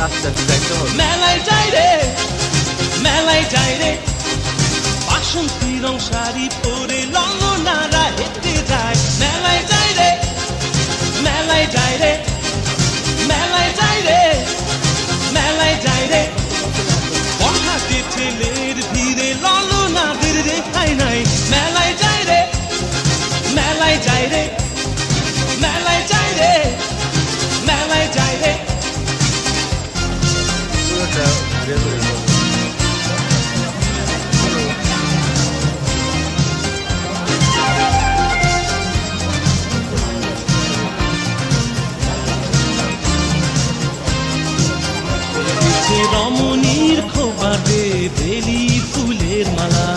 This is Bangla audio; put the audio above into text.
মেলায় যাই রে, মেলায় যাই রে, বাসন্তী রং শাড়ি পরে ললনারা হেঁটে যায়। মেলায় যাই রে, মেলায় যাই রে, মেলায় যাই রে, মেলায় যাই রে, বড়হাটে ছেলের ভিড়ে ললনাদের রেহাই নাই। মেলায় যাই রে, মেলায় যাই রে, মেলায় যাই রে, মেলায় যাই রে। রমণীর খোপাতে বেলি ফুলের মালা,